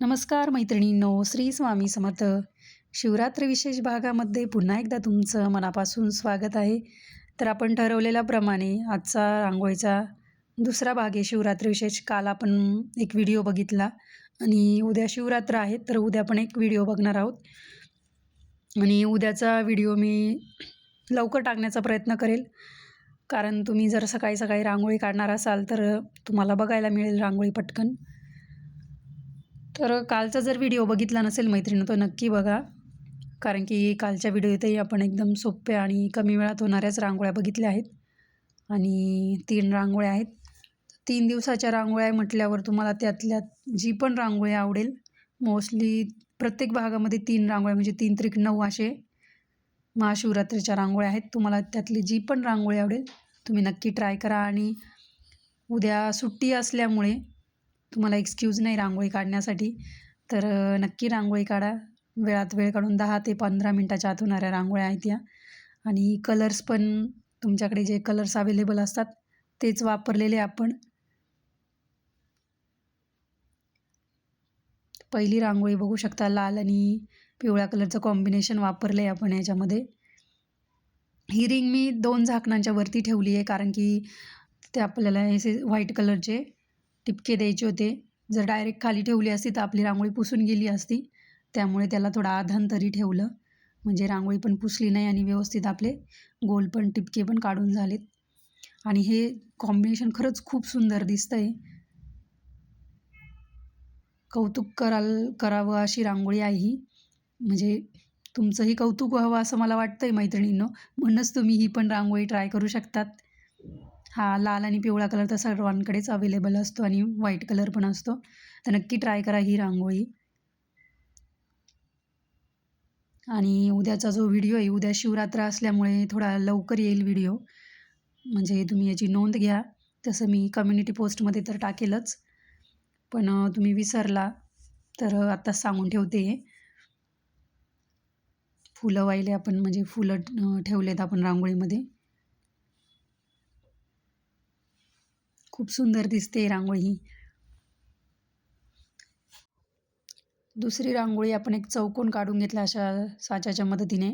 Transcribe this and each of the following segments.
नमस्कार मैत्रिणींनो, श्री स्वामी समर्थ. शिवरात्री विशेष भागामध्ये पुन्हा एकदा तुमचं मनापासून स्वागत आहे. तर आपण ठरवलेल्याप्रमाणे आजचा रांगोळीचा दुसरा भाग आहे शिवरात्री विशेष. काल आपण एक व्हिडिओ बघितला आणि उद्या शिवरात्र आहे, तर उद्या पण एक व्हिडिओ बघणार आहोत. आणि उद्याचा व्हिडिओ मी लवकर टाकण्याचा प्रयत्न करेल, कारण तुम्ही जर सकाळी सकाळी रांगोळी काढणार असाल तर तुम्हाला बघायला मिळेल रांगोळी पटकन. तर कालचा जर व्हिडिओ बघितला नसेल मैत्रिणी तर नक्की बघा, कारण की कालच्या व्हिडिओतही आपण एकदम सोप्या आणि कमी वेळात होणाऱ्याच रांगोळ्या बघितल्या आहेत. आणि 3 रांगोळ्या आहेत. 3 दिवसाच्या रांगोळ्या म्हटल्यावर तुम्हाला त्यातल्या जी पण रांगोळी आवडेल, मोस्टली प्रत्येक भागामध्ये 3 रांगोळ्या म्हणजे 3 त्रिक 9 असे महाशिवरात्रीच्या रांगोळ्या आहेत. तुम्हाला त्यातली जी पण रांगोळी आवडेल तुम्ही नक्की ट्राय करा. आणि उद्या सुट्टी असल्यामुळे तुम्हाला एक्सक्यूज नाही रांगोळी काढण्यासाठी, तर नक्की रांगोळी काढा. वेळात वेळ काढून 10 ते 15 मिनटाच्या आत होणाऱ्या रांगोळ्या आहेत या. आणि कलर्स पण तुमच्याकडे जे कलर्स अवेलेबल असतात तेच वापरलेले आपण. पहिली रांगोळी बघू शकता, लाल आणि पिवळ्या कलरचं कॉम्बिनेशन वापरलं आहे आपण याच्यामध्ये. ही रिंग मी 2 झाकणांच्या वरती ठेवली आहे, कारण की ते आपल्याला असे व्हाईट कलरचे टिपके द्यायचे होते. जर डायरेक्ट खाली ठेवली असती तर आपली रांगोळी पुसून गेली असती, त्यामुळे त्याला थोडं आधांतरी ठेवलं, म्हणजे रांगोळी पण पुसली नाही आणि व्यवस्थित आपले गोल पण टिपके पण काढून झालेत. आणि हे कॉम्बिनेशन खरंच खूप सुंदर दिसतं आहे. कौतुक करावं अशी रांगोळी आहे ही. म्हणजे तुमचंही कौतुक व्हावं असं मला वाटतं आहे मैत्रिणींनो, म्हणूनच तुम्ही ही पण रांगोळी ट्राय करू शकतात. हा लाल आणि पिवळा कलर तर सर्वांकडेच अवेलेबल असतो आणि व्हाईट कलर पण असतो, तर नक्की ट्राय करा ही रांगोळी. आणि उद्याचा जो व्हिडिओ आहे, उद्या शिवरात्र असल्यामुळे थोडा लवकर येईल व्हिडिओ, म्हणजे तुम्ही याची नोंद घ्या. तसं मी कम्युनिटी पोस्टमध्ये तर टाकेलच, पण तुम्ही विसरला तर आत्ताच सांगून ठेवते. फुलं वाहिले आपण, म्हणजे फुलं ठेवलेत आपण रांगोळीमध्ये. खूप सुंदर दिसते रांगोळी ही. दुसरी रांगोळी आपण एक चौकोन काढून घेतला अशा साच्याच्या मदतीने.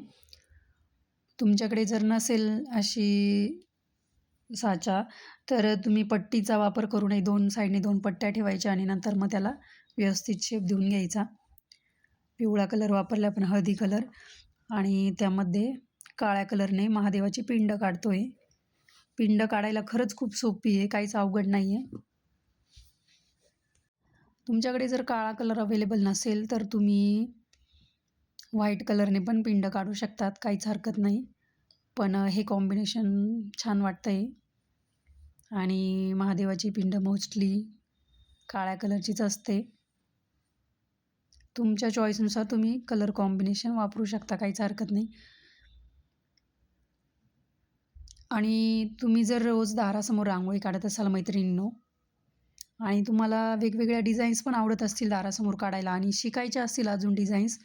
तुमच्याकडे जर नसेल अशी साचा, तर तुम्ही पट्टीचा वापर करू नये. 2 साईडने 2 पट्ट्या ठेवायच्या आणि नंतर मग त्याला व्यवस्थित शेप देऊन घ्यायचा. पिवळा कलर वापरला आपण, हळदी कलर, आणि त्यामध्ये काळ्या कलरने महादेवाची पिंड काढतोय. पिंड काढायला खरंच खूप सोपी आहे, काहीच अवघड नाही आहे. तुमच्याकडे जर काळा कलर अवेलेबल नसेल तर तुम्ही व्हाईट कलरने पण पिंड काढू शकतात, काहीच हरकत नाही. पण हे कॉम्बिनेशन छान वाटतं आहे. आणि महादेवाची पिंड मोस्टली काळ्या कलरचीच असते. तुमच्या चॉईसनुसार तुम्ही कलर कॉम्बिनेशन वापरू शकता, काहीच हरकत नाही. आणि तुम्ही जर रोज दारासमोर रांगोळी काढत असाल मैत्रिणींनो, आणि तुम्हाला वेगवेगळ्या डिझाईन्स पण आवडत असतील दारासमोर काढायला आणि शिकायच्या असतील अजून डिझाईन्स,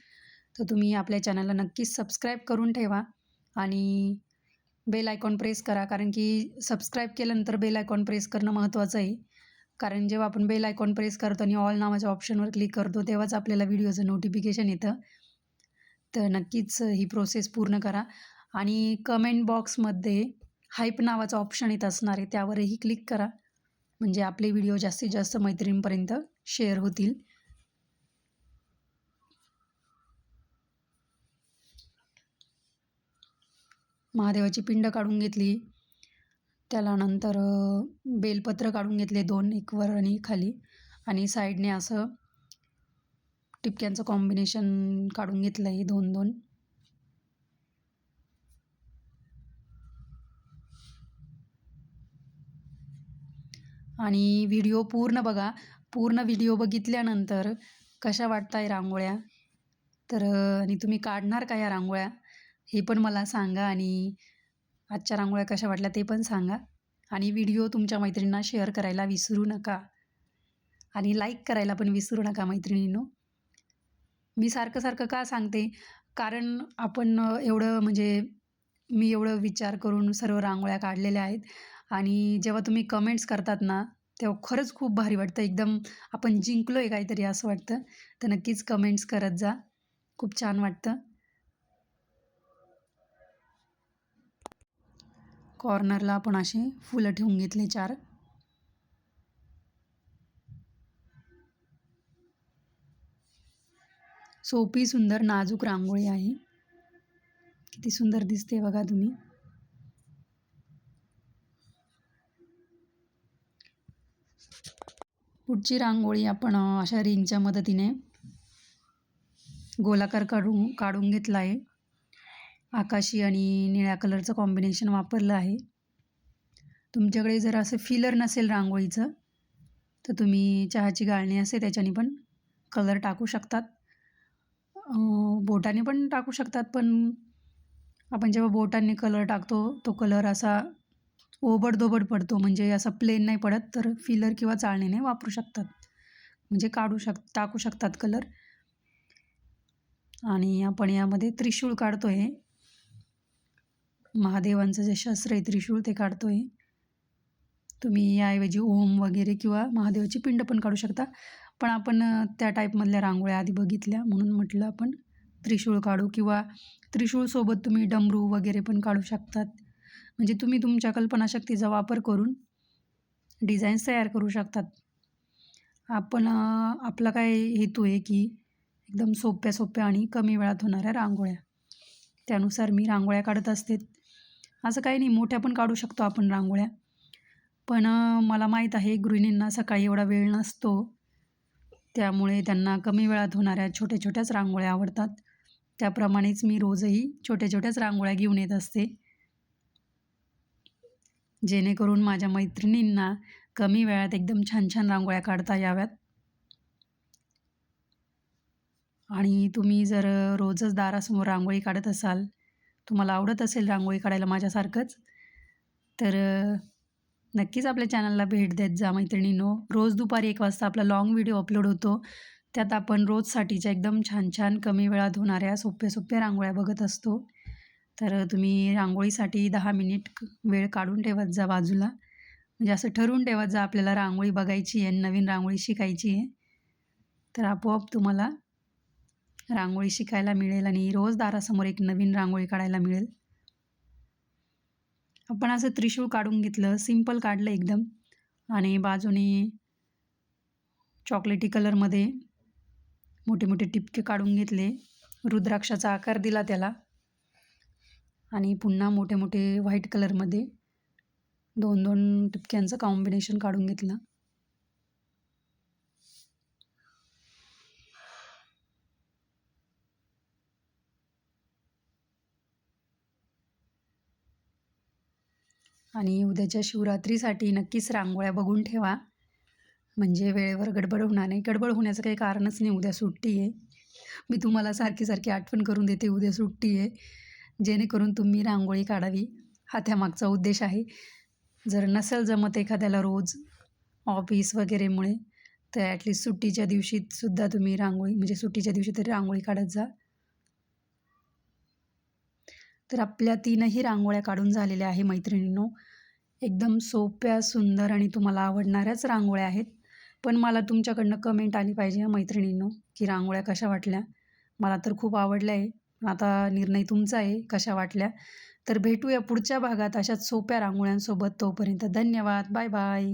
तर तुम्ही आपल्या चॅनलला नक्कीच सबस्क्राईब करून ठेवा आणि बेल आयकॉन प्रेस करा, कारण की सबस्क्राईब केल्यानंतर बेल आयकॉन प्रेस करणं महत्त्वाचं आहे. कारण जेव्हा आपण बेल आयकॉन प्रेस करतो आणि ऑल नावाच्या ऑप्शनवर क्लिक करतो तेव्हाच आपल्याला व्हिडिओचं नोटिफिकेशन येतं. तर नक्कीच ही प्रोसेस पूर्ण करा. आणि कमेंट बॉक्समध्ये हाईप नावाचं ऑप्शन येत असणार आहे, त्यावरही क्लिक करा, म्हणजे आपले व्हिडिओ जास्तीत जास्त मैत्रिणींपर्यंत शेअर होतील. महादेवाची पिंड काढून घेतली, त्याला नंतर बेलपत्र काढून घेतले 2, एक वर आणि खाली, आणि साईडने असं टिपक्यांचं कॉम्बिनेशन काढून घेतलं आहे 2-2. आणि व्हिडिओ पूर्ण बघा. पूर्ण व्हिडिओ बघितल्यानंतर कशा वाटत आहे रांगोळ्या, तर आणि तुम्ही काढणार का या रांगोळ्या हे पण मला सांगा. आणि आजच्या रांगोळ्या कशा वाटल्या ते पण सांगा. आणि व्हिडिओ तुमच्या मैत्रिणींना शेअर करायला विसरू नका, आणि लाईक करायला पण विसरू नका मैत्रिणींनो. मी सारखं का सांगते, कारण आपण एवढं म्हणजे मी एवढं विचार करून सर्व रांगोळ्या काढलेल्या आहेत, आणि जेव्हा तुम्ही कमेंट्स करतात ना, तेव्हा खरंच खूप भारी वाटतं. एकदम आपण जिंकलोय काहीतरी असं वाटतं. तर नक्कीच कमेंट्स करत जा. खूप छान वाटतं. कॉर्नरला आपण असे फुलं ठेवून घेतले 4. सोपी सुंदर नाजूक रांगोळी आहे. किती सुंदर दिसते बघा तुम्ही. पुढची रांगोळी आपण अशा रिंगच्या मदतीने गोलाकार काढून घेतला आहे. आकाशी आणि निळ्या कलरचं कॉम्बिनेशन वापरलं आहे. तुमच्याकडे जर असं फिलर नसेल रांगोळीचं तर तुम्ही चहाची गाळणी असते त्याच्याने पण कलर टाकू शकतात. बोटाने पण टाकू शकतात, पण आपण जेव्हा बोटाने कलर टाकतो तो कलर असा ओबडधोबड पडतो, म्हणजे असा प्लेन नाही पडत. तर फिलर किंवा चाळणीने वापरू शकतात, म्हणजे टाकू शकतात कलर. आणि आपण यामध्ये त्रिशूळ काढतो आहे. महादेवांचं जे शस्त्र आहे त्रिशूळ ते काढतो आहे. तुम्ही याऐवजी ओम वगैरे किंवा महादेवाची पिंड पण काढू शकता, पण आपण त्या टाईपमधल्या रांगोळ्या आधी बघितल्या म्हणून म्हटलं आपण त्रिशूळ काढू. किंवा त्रिशूळसोबत तुम्ही डमरू वगैरे पण काढू शकतात. म्हणजे तुम्ही तुमच्या कल्पनाशक्तीचा वापर करून डिझाईन्स तयार करू शकतात. आपण आपला काय हेतू आहे की एकदम सोप्या आणि कमी वेळात होणाऱ्या रांगोळ्या, त्यानुसार मी रांगोळ्या काढत असते. असं काही नाही, मोठ्या पण काढू शकतो आपण रांगोळ्या. पण मला माहीत आहे गृहिणींना सकाळी एवढा वेळ नसतो, त्यामुळे त्यांना कमी वेळात होणाऱ्या छोट्याच रांगोळ्या आवडतात. त्याप्रमाणेच मी रोजही छोट्याच रांगोळ्या घेऊन येत असते, जेणेकरून माझ्या मैत्रिणींना कमी वेळात एकदम छान रांगोळ्या काढता याव्यात. आणि तुम्ही जर रोजच दारासमोर रांगोळी काढत असाल, तुम्हाला आवडत असेल रांगोळी काढायला माझ्यासारखंच, तर नक्कीच आपल्या चॅनलला भेट देत जा मैत्रिणींनो. रोज दुपारी 1 वाजता आपला लाँग व्हिडिओ अपलोड होतो. त्यात आपण रोजसाठीच्या एकदम छान कमी वेळात होणाऱ्या सोप्या रांगोळ्या बघत असतो. तर तुम्ही रांगोळीसाठी 10 मिनिट वेळ काढून ठेवत जा बाजूला. म्हणजे असं ठरवून ठेवत जा आपल्याला रांगोळी बघायची आहे, नवीन रांगोळी शिकायची आहे. तर आपोआप तुम्हाला रांगोळी शिकायला मिळेल आणि रोज दारासमोर एक नवीन रांगोळी काढायला मिळेल. आपण असं त्रिशूळ काढून घेतलं, सिंपल काढलं एकदम, आणि बाजूने चॉकलेटी कलरमध्ये मोठे टिपके काढून घेतले. रुद्राक्षाचा आकार दिला त्याला, आणि पुन्हा मोठे व्हाईट कलरमध्ये 2 टिपक्यांचं कॉम्बिनेशन काढून घेतलं. आणि उद्याच्या शिवरात्रीसाठी नक्कीच रांगोळ्या बघून ठेवा, म्हणजे वेळेवर गडबड होणार नाही. गडबड होण्याचं काही कारणच नाही, उद्या सुट्टी आहे. मी तुम्हाला सारखी आठवण करून देते उद्या सुट्टी आहे, जेणेकरून तुम्ही रांगोळी काढावी, हा त्यामागचा उद्देश आहे. जर नसेल जमत एखाद्याला रोज ऑफिस वगैरेमुळे, तर ॲटलिस्ट सुट्टीच्या दिवशीसुद्धा तुम्ही रांगोळी, म्हणजे सुट्टीच्या दिवशी तरी रांगोळी काढत जा. तर आपल्या 3ही रांगोळ्या काढून झालेल्या आहे मैत्रिणींनो. एकदम सोप्या, सुंदर आणि तुम्हाला आवडणाऱ्याच रांगोळ्या आहेत. पण मला तुमच्याकडनं कमेंट आली पाहिजे मैत्रिणींनो, की रांगोळ्या कशा वाटल्या. मला तर खूप आवडल्या आहे, आता निर्णय तुमचा आहे कशा वाटल्या. तर भेटूया पुढच्या भागात अशाच सोप्या रांगोळ्यांसोबत. तोपर्यंत धन्यवाद. Bye bye.